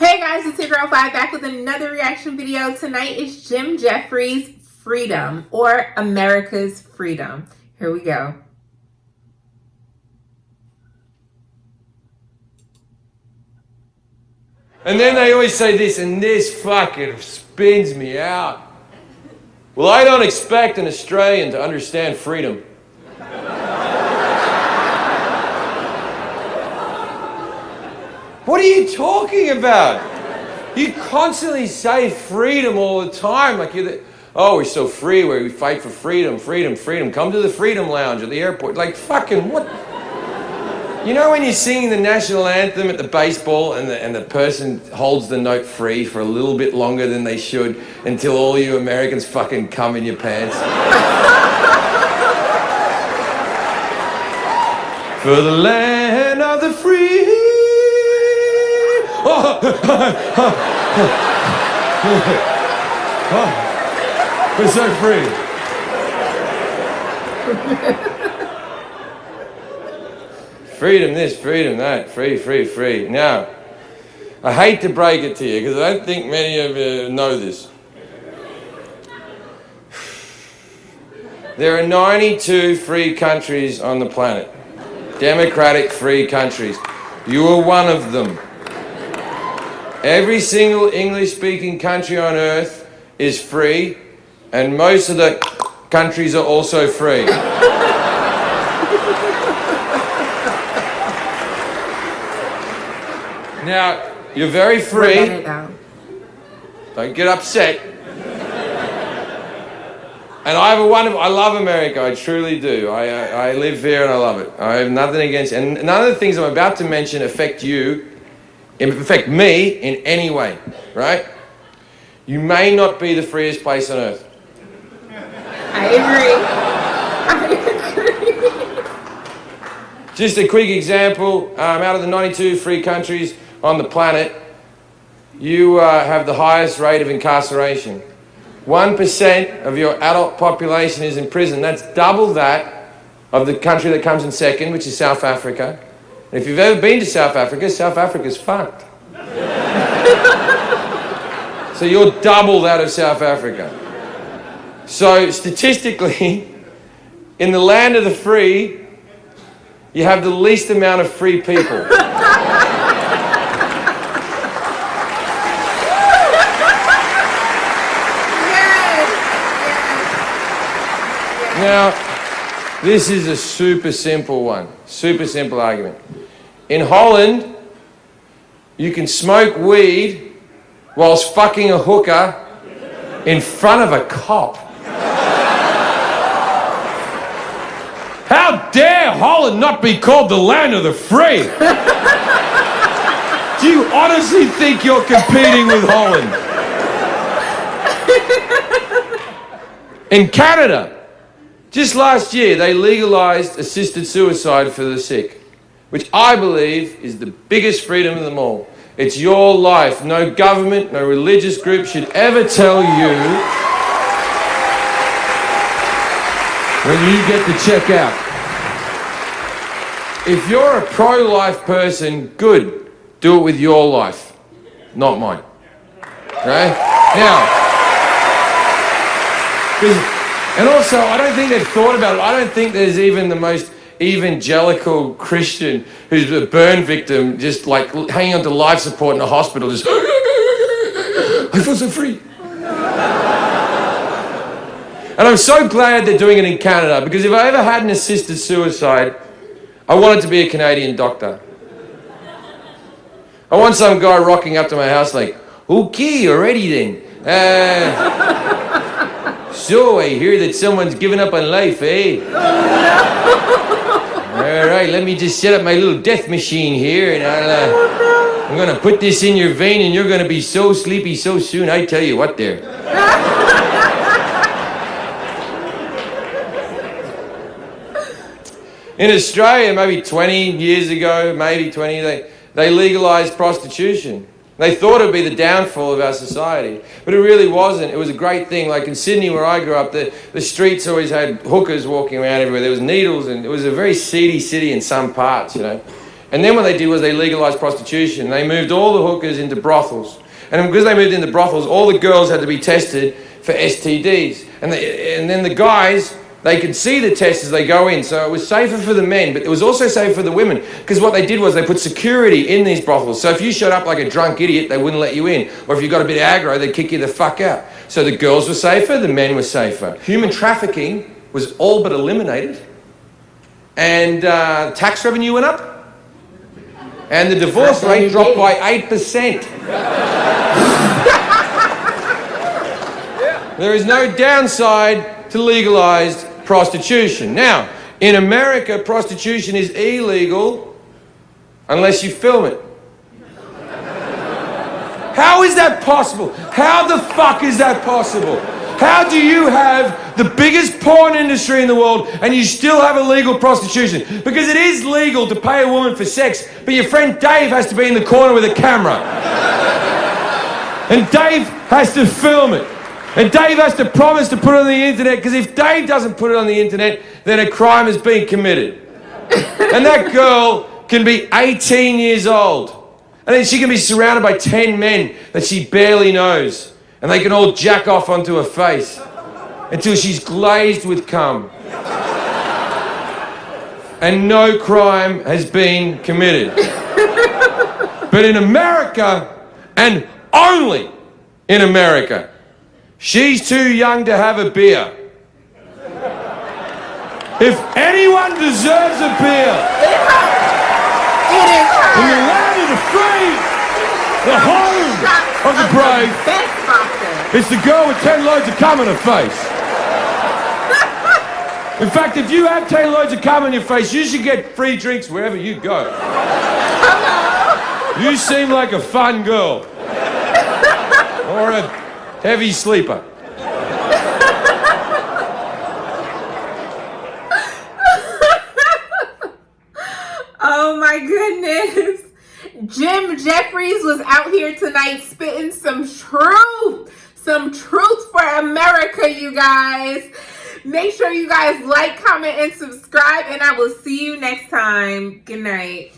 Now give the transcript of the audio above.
Hey guys, it's your girl 5 back with another reaction video. Tonight is Jefferies' Freedumb, or America's Freedom. Here we go. And then they always say this, and this fucking spins me out. Well, I don't expect an Australian to understand freedom. What are you talking about? You constantly say freedom all the time. Like we're so free, we fight for freedom, freedom, freedom. Come to the Freedom Lounge at the airport. Like, fucking what? You know when you're singing the national anthem at the baseball and the person holds the note free for a little bit longer than they should until all you Americans fucking come in your pants? For the land of the free. We're so free. Freedom this, freedom that, free, free, free. Now, I hate to break it to you because I don't think many of you know this. There are 92 free countries on the planet. Democratic free countries. You are one of them. Every single English-speaking country on earth is free, and most of the countries are also free. Now, you're very free. Don't get upset. And I love America, I truly do. I live here and I love it. I have nothing against it. And none of the things I'm about to mention affect me in any way, right? You may not be the freest place on earth. I agree. Just a quick example, out of the 92 free countries on the planet, you have the highest rate of incarceration. 1% of your adult population is in prison. That's double that of the country that comes in second, which is South Africa. And if you've ever been to South Africa's fucked. So you're double that of South Africa. So statistically, in the land of the free, you have the least amount of free people. Now, this is a super simple one, super simple argument. In Holland, you can smoke weed whilst fucking a hooker in front of a cop. How dare Holland not be called the land of the free? Do you honestly think you're competing with Holland? In Canada, just last year, they legalized assisted suicide for the sick, which I believe is the biggest freedom of them all. It's your life. No government, no religious group should ever tell you when you get to check out. If you're a pro-life person, good. Do it with your life, not mine. Okay? Now, and also, I don't think they've thought about it. I don't think there's even the most evangelical Christian who's a burn victim, just like hanging on to life support in a hospital, just, I feel so free. And I'm so glad they're doing it in Canada, because if I ever had an assisted suicide, I want it to be a Canadian doctor. I want some guy rocking up to my house like, okay, already then. So I hear that someone's given up on life, eh? Oh, no. All right, let me just set up my little death machine here, and I'm gonna put this in your vein, and you're gonna be so sleepy so soon. I tell you what, there. In Australia, maybe 20 years ago, they legalized prostitution. They thought it would be the downfall of our society, but it really wasn't. It was a great thing. Like in Sydney, where I grew up, the streets always had hookers walking around everywhere. There was needles, and it was a very seedy city in some parts, you know. And then what they did was they legalized prostitution. They moved all the hookers into brothels. And because they moved into brothels, all the girls had to be tested for STDs. And then the guys, they could see the tests as they go in. So it was safer for the men, but it was also safer for the women. Because what they did was they put security in these brothels. So if you showed up like a drunk idiot, they wouldn't let you in. Or if you got a bit aggro, they'd kick you the fuck out. So the girls were safer, the men were safer. Human trafficking was all but eliminated. And tax revenue went up. And the divorce rate dropped by 8%. There is no downside to legalized prostitution. Now, in America, prostitution is illegal unless you film it. How is that possible? How the fuck is that possible? How do you have the biggest porn industry in the world and you still have illegal prostitution? Because it is legal to pay a woman for sex, but your friend Dave has to be in the corner with a camera. And Dave has to film it. And Dave has to promise to put it on the internet, because if Dave doesn't put it on the internet, then a crime has been committed. And that girl can be 18 years old. And then she can be surrounded by 10 men that she barely knows. And they can all jack off onto her face until she's glazed with cum. And no crime has been committed. But in America, and only in America, she's too young to have a beer. If anyone deserves a beer, It is in the land of the free, the home of the brave, it's the girl with 10 loads of cum in her face. In fact, if you have 10 loads of cum in your face, you should get free drinks wherever you go. You seem like a fun girl. Or a heavy sleeper. Oh my goodness. Jim Jefferies was out here tonight spitting some truth for America, you guys. Make sure you guys like, comment, and subscribe, and I will see you next time. Good night.